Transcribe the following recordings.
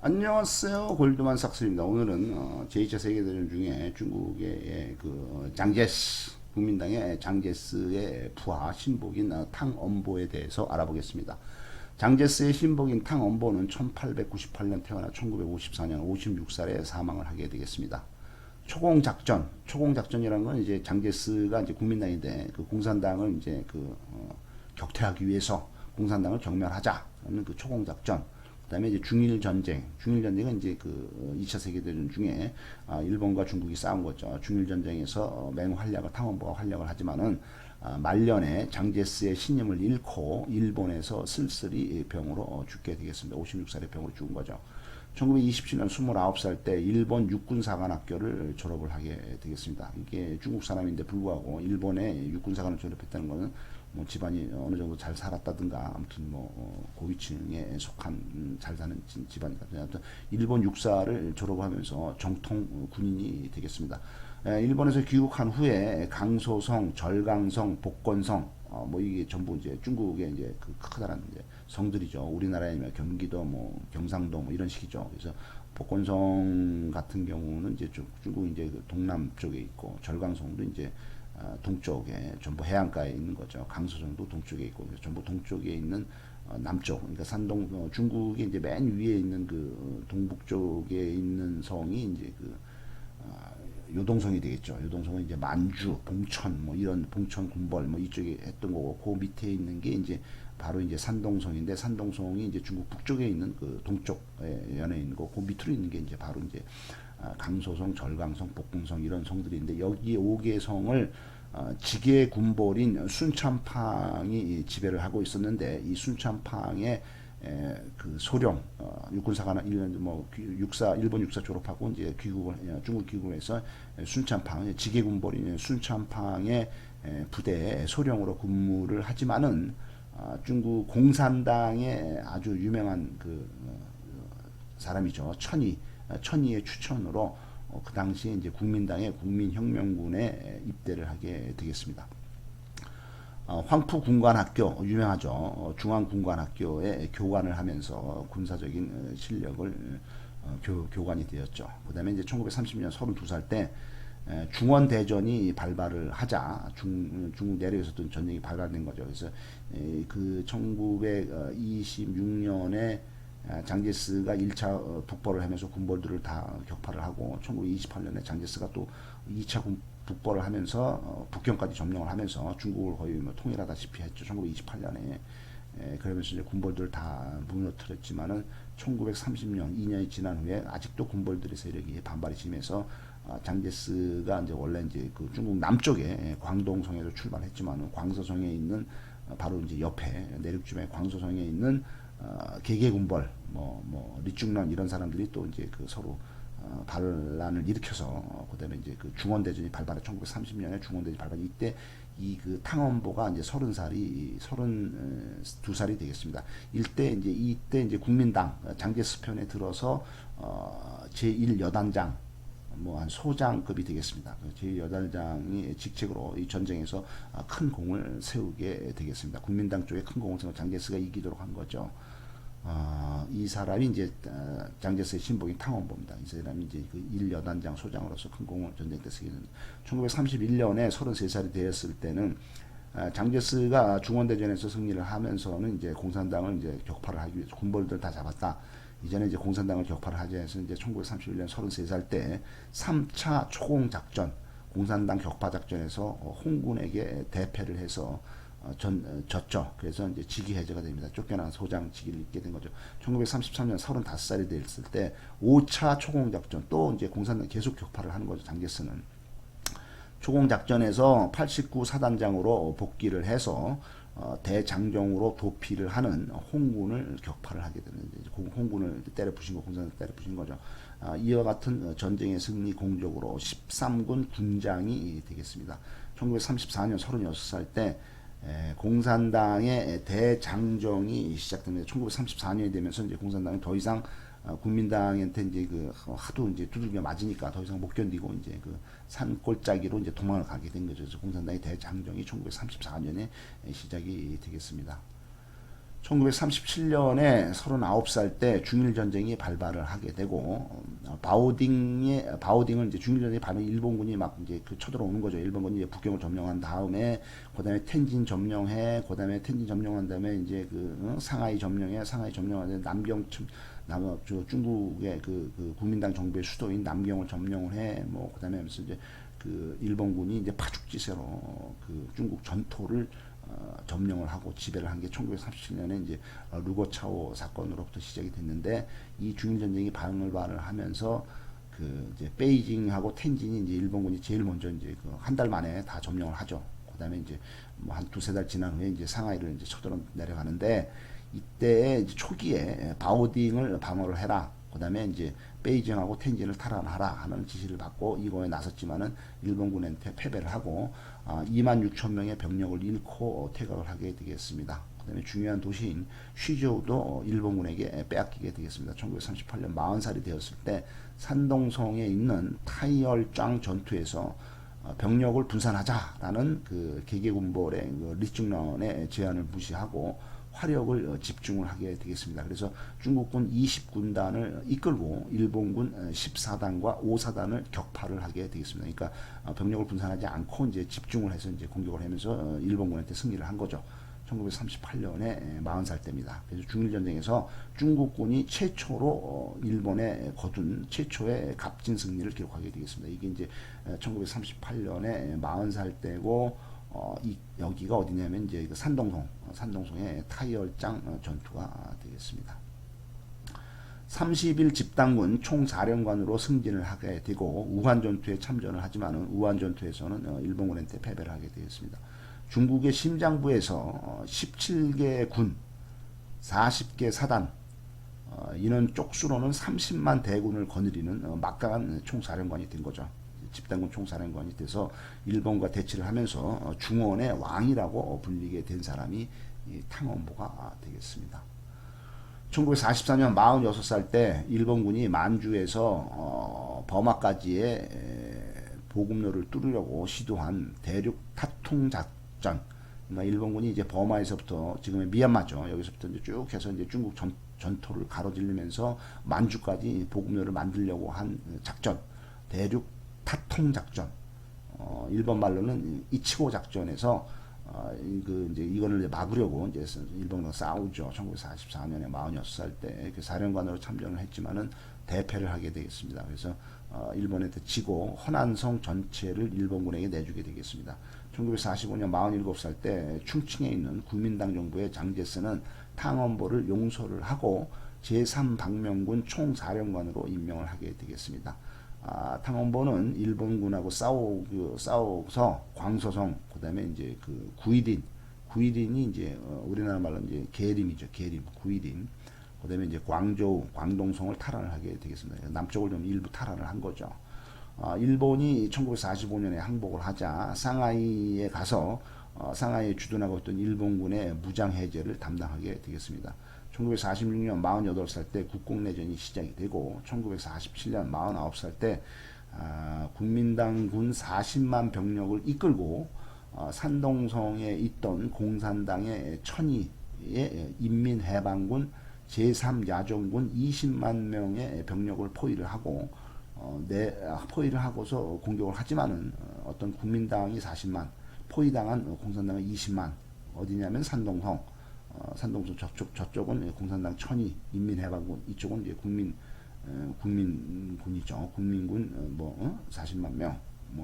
안녕하세요. 골드만삭스입니다. 오늘은 제2차 세계대전 중에 중국의 그 장제스, 국민당의 장제스의 부하 신복인 탕엄보에 대해서 알아보겠습니다. 장제스의 신복인 탕엄보는 1898년 태어나 1954년 56살에 사망을 하게 되겠습니다. 초공작전이라는 건 이제 장제스가 이제 국민당인데 그 공산당을 이제 격퇴하기 위해서 공산당을 경멸하자는 그 초공작전. 그다음에 이제 중일전쟁은 이제 그 2차 세계대전 중에 일본과 중국이 싸운 거죠. 중일전쟁에서 맹활약을 탕원보가 활약을 하지만은 말년에 장제스의 신임을 잃고 일본에서 쓸쓸히 병으로 죽게 되겠습니다. 56살에 병으로 죽은 거죠. 1927년 29살 때 일본 육군사관학교를 졸업을 하게 되겠습니다. 이게 중국 사람인데 불구하고 일본의 육군사관을 졸업했다는 것은 뭐 집안이 어느 정도 잘 살았다든가 아무튼 뭐 고위층에 속한 잘 사는 집안이다. 아무튼 일본 육사를 졸업하면서 정통 군인이 되겠습니다. 일본에서 귀국한 후에 강소성, 절강성, 복건성 뭐 이게 전부 이제 중국의 이제 그 크다란 이제 성들이죠. 우리나라에 경기도 뭐 경상도 뭐 이런 식이죠. 그래서 복건성 같은 경우는 이제 중국 이제 그 동남 쪽에 있고 절강성도 이제 동쪽에 전부 해안가에 있는 거죠. 강서정도 동쪽에 있고 전부 동쪽에 있는 남쪽, 그러니까 산동 중국이 이제 맨 위에 있는 그 동북 쪽에 있는 성이 이제 요동성이 되겠죠. 요동성은 이제 만주, 봉천 뭐 이런 봉천 군벌 뭐 이쪽에 했던 거고 그 밑에 있는 게 이제 바로 이제 산동성인데 산동성이 이제 중국 북쪽에 있는 그 동쪽에 연해 있는 거 그 밑으로 있는 게 이제 바로 이제 강소성, 절강성, 복궁성 이런 성들이 있는데 여기 5개 성을 지계 군벌인 순천팡이 지배를 하고 있었는데 이 순천팡의 그 소령 육군사관 일본 육사 졸업하고 이제 중국 귀국을 해서 순천팡 지계 군벌인 순천팡의 부대에 소령으로 근무를 하지만은 중국 공산당의 아주 유명한 사람이죠. 천이의 추천으로 그 당시에 이제 국민당의 국민혁명군에 입대를 하게 되겠습니다. 황푸군관학교 유명하죠. 중앙군관학교에 교관을 하면서 군사적인 실력을 교관이 되었죠. 그다음에 이제 1930년 32살 때 중원대전이 발발을 하자 중국 내륙에서도 전쟁이 발발된 거죠. 그래서 그 1926년에 장제스가 1차 북벌을 하면서 군벌들을 다 격파를 하고 1928년에 장제스가 또 2차 북벌을 하면서 북경까지 점령을 하면서 중국을 거의 뭐 통일하다시피 했죠. 1928년에 그러면서 이제 군벌들을 다 무너뜨렸지만은 1930년 2년이 지난 후에 아직도 군벌들의 세력이 반발이 심해서 장제스가 이제 원래 이제 그 중국 남쪽에 광동성에서 출발했지만은 광서성에 있는 바로 이제 옆에 내륙쯤에 광서성에 있는 개개군벌 리중런 이런 사람들이 또 이제 그 서로 반란을 일으켜서 그다음에 이제 그 중원대전이 발발해 1930년에 중원대전이 발발 이때 이 그 탕원보가 이제 32살이 되겠습니다. 이때 이제 국민당 장제스 편에 들어서 제1여단장 한 소장급이 되겠습니다. 제1여단장이 직책으로 이 전쟁에서 큰 공을 세우게 되겠습니다. 국민당 쪽에 큰 공을 세우고 장제스가 이기도록 한 거죠. 이 사람이 이제 장제스의 신복인 탕원보입니다. 이 사람이 이제 그 1여단장 소장으로서 큰 공을 전쟁 때 쓰게 됩니다. 1931년에 33살이 되었을 때는 장제스가 중원대전에서 승리를 하면서는 이제 공산당을 이제 격파를 하기 위해서 군벌들 다 잡았다. 이전에 이제 공산당을 격파를 하지 않아서 이제 1931년 33살 때 3차 초공작전, 공산당 격파작전에서 홍군에게 대패를 해서 졌죠. 그래서 이제 직위 해제가 됩니다. 쫓겨난 소장 직위를 입게 된 거죠. 1933년 35살이 됐을 때 5차 초공작전 또 이제 공산당 계속 격파를 하는 거죠. 장제스는 초공작전에서 89 사단장으로 복귀를 해서 대장정으로 도피를 하는 홍군을 격파를 하게 되는데 홍군을 때려 부신 거 공산당 때려 부신 거죠. 이와 같은 전쟁의 승리 공적으로 13군 군장이 되겠습니다. 1934년 36살 때 공산당의 대장정이 시작됩니다. 1934년이 되면서 이제 공산당이 더 이상 국민당한테 이제 하도 이제 두들겨 맞으니까 더 이상 못 견디고 이제 산골짜기로 이제 도망을 가게 된 거죠. 그래서 공산당의 대장정이 1934년에 시작이 되겠습니다. 1937년에 39살 때 중일전쟁이 발발을 하게 되고, 바오딩을 이제 중일전쟁이 발발, 일본군이 막 이제 그 쳐들어오는 거죠. 일본군이 이제 북경을 점령한 다음에, 그 다음에 텐진 점령해, 그 다음에 텐진 점령한 다음에 이제 상하이 점령해, 상하이 점령한 다음에 중국의 그 국민당 정부의 수도인 남경을 점령을 해, 뭐, 그 다음에 하면서 이제 그 일본군이 이제 파죽지세로 그 중국 전토를 점령을 하고 지배를 한 게 1937년에 이제 루거차오 사건으로부터 시작이 됐는데, 이 중일 전쟁이 발발을 하면서 그 이제 베이징하고 텐진이 이제 일본군이 제일 먼저 이제 그 한 달 만에 다 점령을 하죠. 그다음에 이제 뭐 한 두세 달 지난 후에 이제 상하이를 이제 쳐들어 내려가는데, 이때 이제 초기에 바오딩을 방어를 해라. 그다음에 이제 베이징하고 텐진을 탈환하라 하는 지시를 받고 이거에 나섰지만은 일본군한테 패배를 하고 2만 6천 명의 병력을 잃고 퇴각을 하게 되겠습니다. 그다음에 중요한 도시인 쉬저우도 일본군에게 빼앗기게 되겠습니다. 1938년 40살이 되었을 때 산동성에 있는 타이얼짱 전투에서 병력을 분산하자라는 그 개개군벌의 그 리증런의 제안을 무시하고 화력을 집중을 하게 되겠습니다. 그래서 중국군 20군단을 이끌고 일본군 14단과 5사단을 격파를 하게 되겠습니다. 그러니까 병력을 분산하지 않고 이제 집중을 해서 이제 공격을 하면서 일본군한테 승리를 한 거죠. 1938년에 40살 때입니다. 그래서 중일전쟁에서 중국군이 최초로 일본에 거둔 최초의 값진 승리를 기록하게 되겠습니다. 이게 이제 1938년에 40살 때고, 여기가 어디냐면 이제 산동성의 타이얼짱 전투가 되겠습니다. 30일 집단군 총사령관으로 승진을 하게 되고 우한 전투에 참전을 하지만은 우한 전투에서는 일본군한테 패배를 하게 되었습니다. 중국의 심장부에서 17개 군, 40개 사단, 인원 쪽수로는 30만 대군을 거느리는 막강한 총사령관이 된 거죠. 집단군 총사령관이 돼서 일본과 대치를 하면서 중원의 왕이라고 불리게 된 사람이 탕원보가 되겠습니다. 1944년 46살 때 일본군이 만주에서 버마까지의 보급로를 뚫으려고 시도한 대륙 타통 작전. 그러니까 일본군이 이제 버마에서부터 지금의 미얀마죠. 여기서부터 이제 쭉 해서 이제 중국 전토를 가로질르면서 만주까지 보급로를 만들려고 한 작전. 대륙 타통 작전. 일본 말로는 이치고 작전에서 그 이제 이거를 이제 막으려고 이제 일본과 싸우죠. 1944년에 46살 때 그 사령관으로 참전을 했지만은 대패를 하게 되겠습니다. 그래서 일본한테 지고 허난성 전체를 일본군에게 내주게 되겠습니다. 1945년 47살 때 충칭에 있는 국민당 정부의 장제스는 탕원보를 용서를 하고 제3방명군 총사령관으로 임명을 하게 되겠습니다. 탕원보는 일본군하고 싸워서 광서성, 그 다음에 이제 그 구이딘이 이제 우리나라 말로 이제 계림이죠. 계림, 구이딘. 그 다음에 이제 광저우, 광동성을 탈환을 하게 되겠습니다. 남쪽을 좀 일부 탈환을 한 거죠. 일본이 1945년에 항복을 하자 상하이에 가서 상하이에 주둔하고 있던 일본군의 무장해제를 담당하게 되겠습니다. 1946년 48살 때 국공내전이 시작이 되고 1947년 49살 때 국민당군 40만 병력을 이끌고 산동성에 있던 공산당의 천이의 인민해방군 제3야전군 20만 명의 병력을 포위를 하고 포위를 하고서 공격을 하지만은 어떤 국민당이 40만, 포위당한 공산당은 20만. 어디냐면 산동성 저쪽은 공산당 천이, 인민해방군, 이쪽은 이제 국민군이죠. 국민군 40만 명,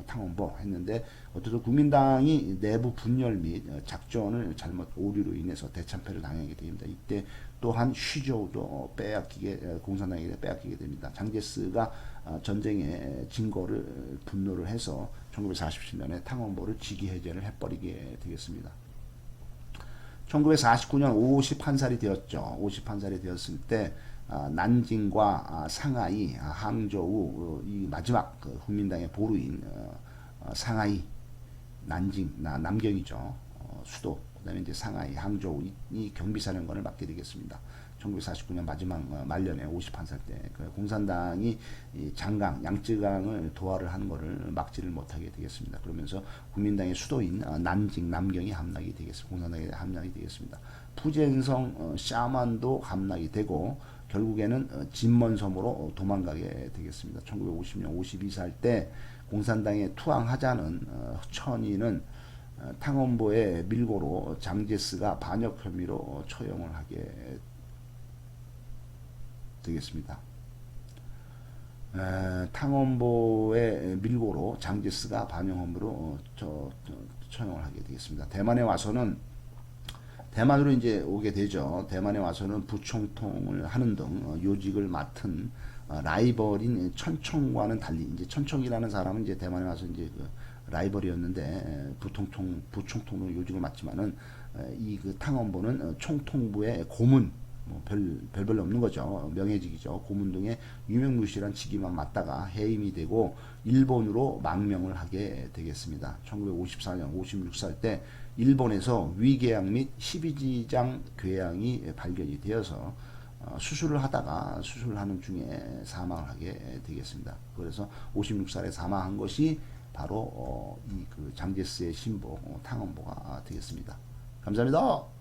탕원보 했는데 어쨌든 국민당이 내부 분열 및 작전을 잘못 오류로 인해서 대참패를 당하게 됩니다. 이때 또한 쉬저우도 공산당에게 빼앗기게 됩니다. 장제스가 전쟁의 증거를 분노를 해서 1947년에 탕원보를 직위해제를 해버리게 되겠습니다. 1949년 51살이 되었죠. 51살이 되었을 때 난징과 상하이, 항저우 이 마지막 국민당의 보루인 상하이, 난징, 남경이죠. 수도. 그다음에 이제 상하이, 항저우 이 경비사령관을 맡게 되겠습니다. 1949년 마지막 말년에 51살 때 공산당이 장강, 양쯔강을 도하를 하는 것을 막지를 못하게 되겠습니다. 그러면서 국민당의 수도인 난징, 남경이 함락이 되겠습니다. 공산당에 함락이 되겠습니다. 푸젠성 샤만도 함락이 되고 결국에는 진먼섬으로 도망가게 되겠습니다. 1950년 52살 때 공산당에 투항하자는 천이는 탕원보의 밀고로 장제스가 반역 혐의로 처형을 하게 되겠습니다. 탕원보의 밀고로 장제스가 반역 혐의로 처형을 하게 되겠습니다. 대만에 와서는 대만으로 이제 오게 되죠. 대만에 와서는 부총통을 하는 등 요직을 맡은 라이벌인 천청과는 달리 이제 천청이라는 사람은 이제 대만에 와서 이제 그 라이벌이었는데 부총통으로 요직을 맡지만은 이 그 탕원보는 총통부의 고문 뭐 별별 없는 거죠. 명예직이죠. 고문 등의 유명무실한 직위만 맡다가 해임이 되고 일본으로 망명을 하게 되겠습니다. 1954년 56살 때 일본에서 위궤양 및 12지장 궤양이 발견이 되어서 수술을 하다가 수술하는 중에 사망을 하게 되겠습니다. 그래서 56살에 사망한 것이 바로 이 그 장제스의 신보 탕원보가 되겠습니다. 감사합니다.